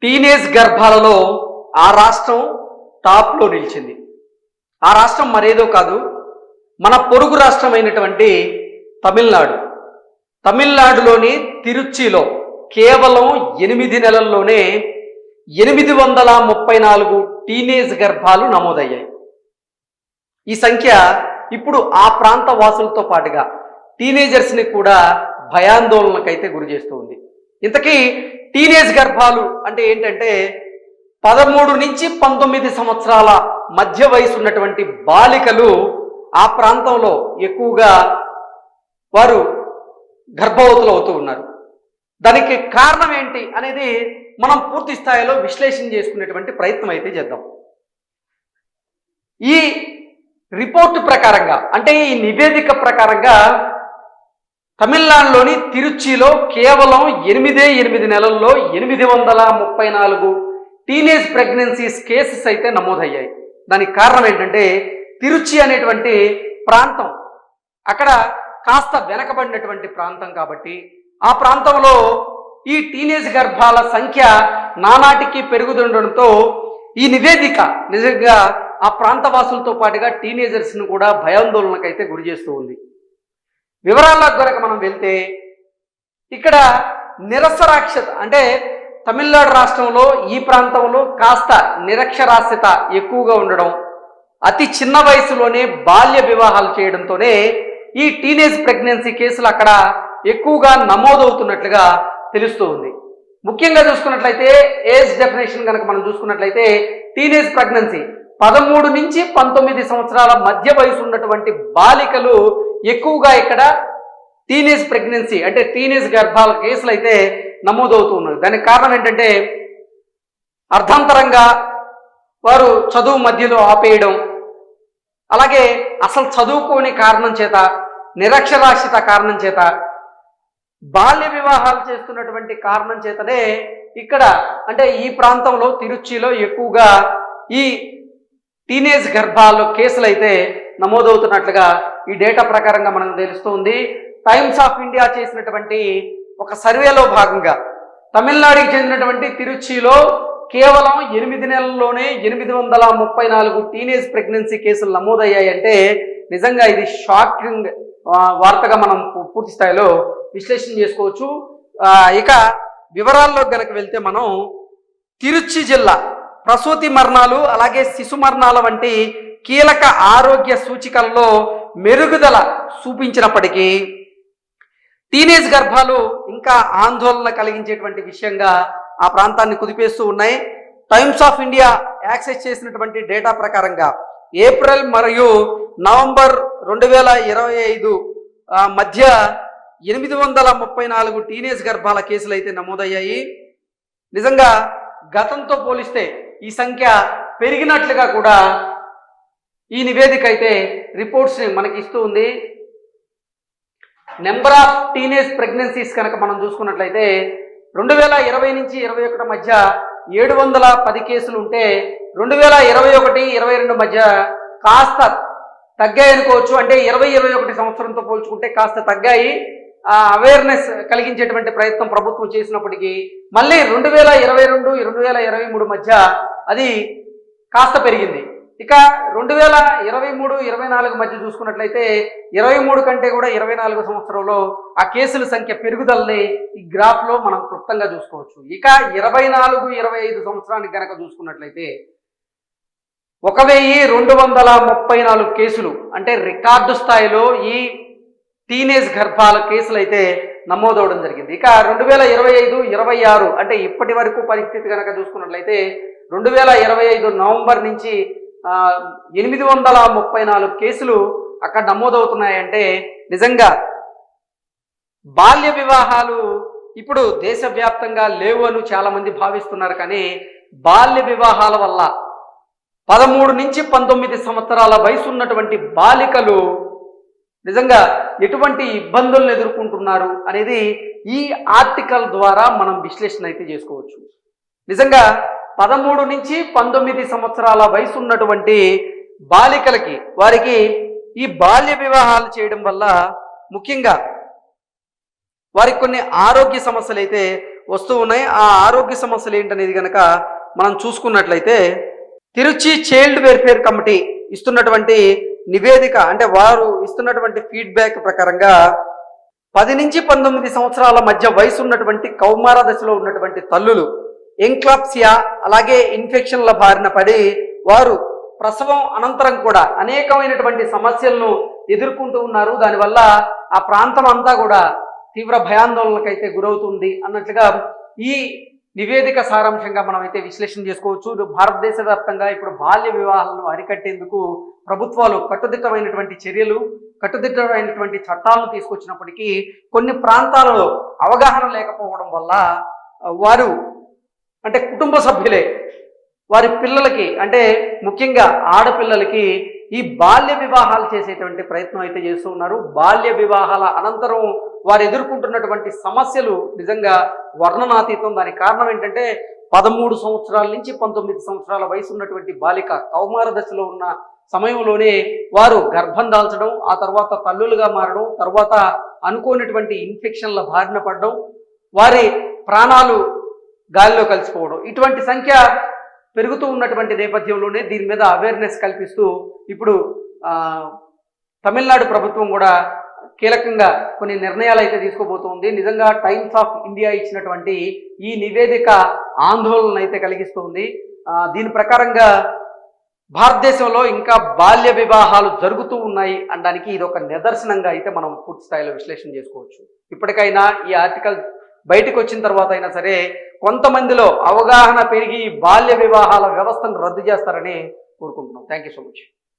Teenage గర్భాలలో ఆ రాష్ట్రం టాప్లో నిలిచింది. ఆ రాష్ట్రం మరేదో కాదు, మన పొరుగు రాష్ట్రమైనటువంటి తమిళనాడు. తమిళనాడులోని తిరుచిలో కేవలం 8 నెలల్లోనే 834 టీనేజ్ గర్భాలు నమోదయ్యాయి. ఈ సంఖ్య ఇప్పుడు ఆ ప్రాంత వాసులతో పాటుగా టీనేజర్స్ని కూడా భయాందోళనకైతే గురి చేస్తూ ఉంది. ఇంతకీ టీనేజ్ గర్భాలు అంటే ఏంటంటే 13 నుంచి 19 సంవత్సరాల మధ్య వయసు ఉన్నటువంటి బాలికలు ఆ ప్రాంతంలో ఎక్కువగా వారు గర్భవతులు అవుతూ ఉన్నారు. దానికి కారణం ఏంటి అనేది మనం పూర్తి స్థాయిలో విశ్లేషణ చేసుకునేటువంటి ప్రయత్నం అయితే చేద్దాం. ఈ రిపోర్టు ప్రకారంగా అంటే ఈ నివేదిక ప్రకారంగా తమిళనాడులోని తిరుచిలో కేవలం 8 నెలల్లో 834 టీనేజ్ ప్రెగ్నెన్సీస్ కేసెస్ అయితే నమోదయ్యాయి. దానికి కారణం ఏంటంటే తిరుచి అనేటువంటి ప్రాంతం అక్కడ కాస్త వెనకబడినటువంటి ప్రాంతం కాబట్టి ఆ ప్రాంతంలో ఈ టీనేజ్ గర్భాల సంఖ్య నానాటికి పెరుగుతుండడంతో ఈ నివేదిక నిజంగా ఆ ప్రాంత వాసులతో పాటుగా టీనేజర్స్ను కూడా భయాందోళనకైతే గురి చేస్తూ ఉంది. వివరాల్లోకి కనుక మనం వెళ్తే ఇక్కడ నిరక్షరాస్యత అంటే తమిళనాడు రాష్ట్రంలో ఈ ప్రాంతంలో కాస్త నిరక్షరాస్యత ఎక్కువగా ఉండడం, అతి చిన్న వయసులోనే బాల్య వివాహాలు చేయడంతోనే ఈ టీనేజ్ ప్రెగ్నెన్సీ కేసులు అక్కడ ఎక్కువగా నమోదవుతున్నట్లుగా తెలుస్తూ ఉంది. ముఖ్యంగా చూసుకున్నట్లయితే ఏజ్ డెఫినేషన్ కనుక మనం చూసుకున్నట్లయితే టీనేజ్ ప్రెగ్నెన్సీ 13 నుంచి 19 సంవత్సరాల మధ్య వయసు ఉన్నటువంటి బాలికలు ఎక్కువగా ఇక్కడ టీనేజ్ ప్రెగ్నెన్సీ అంటే టీనేజ్ గర్భాల కేసులు అయితే నమోదవుతూ ఉన్నాయి. దానికి కారణం ఏంటంటే అర్ధాంతరంగా వారు చదువు మధ్యలో ఆపేయడం, అలాగే అసలు చదువుకోని కారణం చేత, నిరక్షరాస్యత కారణం చేత, బాల్య వివాహాలు చేస్తున్నటువంటి కారణం చేతనే ఇక్కడ అంటే ఈ ప్రాంతంలో తిరుచిలో ఎక్కువగా ఈ టీనేజ్ గర్భాల్లో కేసులు అయితే నమోదవుతున్నట్లుగా ఈ డేటా ప్రకారంగా మనకు తెలుస్తుంది. టైమ్స్ ఆఫ్ ఇండియా చేసినటువంటి ఒక సర్వేలో భాగంగా తమిళనాడుకి చెందినటువంటి తిరుచిలో కేవలం 8 నెలల్లోనే 834 టీనేజ్ ప్రెగ్నెన్సీ కేసులు నమోదయ్యాయంటే నిజంగా ఇది షాకింగ్ వార్తగా మనం పూర్తి స్థాయిలో విశ్లేషణ చేసుకోవచ్చు. ఇక వివరాల్లో గనక వెళ్తే మనం తిరుచి జిల్లా ప్రసూతి మరణాలు అలాగే శిశు మరణాల వంటి కీలక ఆరోగ్య సూచికల్లో మెరుగుదల చూపించినప్పటికీ టీనేజ్ గర్భాలు ఇంకా ఆందోళన కలిగించేటువంటి విషయంగా ఆ ప్రాంతాన్ని కుదిపేస్తూ ఉన్నాయి. టైమ్స్ ఆఫ్ ఇండియా యాక్సెస్ చేసినటువంటి డేటా ప్రకారంగా ఏప్రిల్ మరియు నవంబర్ 2025 మధ్య 834 టీనేజ్ గర్భాల కేసులు అయితే నమోదయ్యాయి. నిజంగా గతంతో పోలిస్తే ఈ సంఖ్య పెరిగినట్లుగా కూడా ఈ నివేదిక అయితే రిపోర్ట్స్ని మనకి ఇస్తూ ఉంది. నెంబర్ ఆఫ్ టీనేజ్ ప్రెగ్నెన్సీస్ కనుక మనం చూసుకున్నట్లయితే 2020 నుంచి 21 మధ్య 710 కేసులు ఉంటే 2021-22 మధ్య కాస్త తగ్గాయి అనుకోవచ్చు. అంటే 2021 సంవత్సరంతో పోల్చుకుంటే కాస్త తగ్గాయి. అవేర్నెస్ కలిగించేటువంటి ప్రయత్నం ప్రభుత్వం చేసినప్పటికీ మళ్ళీ 2022-2023 మధ్య అది కాస్త పెరిగింది. ఇక 2023-24 మధ్య చూసుకున్నట్లయితే 23 కంటే కూడా 24 సంవత్సరంలో ఆ కేసుల సంఖ్య పెరుగుదలని ఈ గ్రాఫ్లో మనం క్లుప్తంగా చూసుకోవచ్చు. ఇక 24-25 సంవత్సరానికి కనుక చూసుకున్నట్లయితే 1234 కేసులు అంటే రికార్డు స్థాయిలో ఈ టీనేజ్ గర్భాల కేసులు అయితే నమోదవడం జరిగింది. ఇక 2025-26 అంటే ఇప్పటి వరకు పరిస్థితి కనుక చూసుకున్నట్లయితే 2025 నవంబర్ నుంచి 834 కేసులు అక్కడ నమోదవుతున్నాయంటే నిజంగా బాల్య వివాహాలు ఇప్పుడు దేశవ్యాప్తంగా లేవు అని చాలామంది భావిస్తున్నారు. కానీ బాల్య వివాహాల వల్ల 13 నుంచి 19 సంవత్సరాల వయసు ఉన్నటువంటి బాలికలు నిజంగా ఎటువంటి ఇబ్బందులను ఎదుర్కొంటున్నారు అనేది ఈ ఆర్టికల్ ద్వారా మనం విశ్లేషణ అయితే చేసుకోవచ్చు. నిజంగా 13 నుంచి 19 సంవత్సరాల వయసు ఉన్నటువంటి బాలికలకి వారికి ఈ బాల్య వివాహాలు చేయడం వల్ల ముఖ్యంగా వారికి కొన్ని ఆరోగ్య సమస్యలు అయితే వస్తూ ఉన్నాయి. ఆ ఆరోగ్య సమస్యలు ఏంటనేది కనుక మనం చూసుకున్నట్లయితే తిరుచి చైల్డ్ వెల్ఫేర్ కమిటీ ఇస్తున్నటువంటి నివేదిక, అంటే వారు ఇస్తున్నటువంటి ఫీడ్బ్యాక్ ప్రకారంగా 10 నుంచి 19 సంవత్సరాల మధ్య వయసు ఉన్నటువంటి కౌమార దశలో ఉన్నటువంటి తల్లులు ఎంక్లాప్సియా అలాగే ఇన్ఫెక్షన్ల బారిన పడి వారు ప్రసవం అనంతరం కూడా అనేకమైనటువంటి సమస్యలను ఎదుర్కొంటూ ఉన్నారు. దానివల్ల ఆ ప్రాంతం అంతా కూడా తీవ్ర భయాందోళనకైతే గురవుతుంది అన్నట్లుగా ఈ నివేదిక సారాంశంగా మనం అయితే విశ్లేషణ చేసుకోవచ్చు. భారతదేశ వ్యాప్తంగా ఇప్పుడు బాల్య వివాహాలను అరికట్టేందుకు ప్రభుత్వాలు కట్టుదిట్టమైనటువంటి చర్యలు, కట్టుదిట్టమైనటువంటి చట్టాలను తీసుకొచ్చినప్పటికీ కొన్ని ప్రాంతాలలో అవగాహన లేకపోవడం వల్ల వారు అంటే కుటుంబ సభ్యులే వారి పిల్లలకి, అంటే ముఖ్యంగా ఆడపిల్లలకి ఈ బాల్య వివాహాలు చేసేటువంటి ప్రయత్నం అయితే చేస్తూ ఉన్నారు. బాల్య వివాహాల అనంతరం వారు ఎదుర్కొంటున్నటువంటి సమస్యలు నిజంగా వర్ణనాతీతం. దానికి కారణం ఏంటంటే 13 సంవత్సరాల నుంచి 19 సంవత్సరాల వయసు ఉన్నటువంటి బాలిక కౌమార దశలో ఉన్న సమయంలోనే వారు గర్భం దాల్చడం, ఆ తర్వాత తల్లులుగా మారడం, తర్వాత అనుకోనటువంటి ఇన్ఫెక్షన్ల బారిన పడడం, వారి ప్రాణాలు గాలిలో కలిసిపోవడం, ఇటువంటి సంఖ్య పెరుగుతూ ఉన్నటువంటి నేపథ్యంలోనే దీని మీద అవేర్నెస్ కల్పిస్తూ ఇప్పుడు తమిళనాడు ప్రభుత్వం కూడా కీలకంగా కొన్ని నిర్ణయాలు అయితే తీసుకోబోతోంది. నిజంగా టైమ్స్ ఆఫ్ ఇండియా ఇచ్చినటువంటి ఈ నివేదిక ఆందోళన అయితే కలిగిస్తుంది. దీని ప్రకారంగా భారతదేశంలో ఇంకా బాల్య వివాహాలు జరుగుతూ ఉన్నాయి అనడానికి ఇది ఒక నిదర్శనంగా అయితే మనం పూర్తి స్థాయిలో విశ్లేషణ చేసుకోవచ్చు. ఇప్పటికైనా ఈ ఆర్టికల్ బయటకు వచ్చిన తర్వాత అయినా సరే కొంతమందిలో అవగాహన పెరిగి బాల్య వివాహాల వ్యవస్థను రద్దు చేస్తారని కోరుకుంటున్నాం. Thank you so much.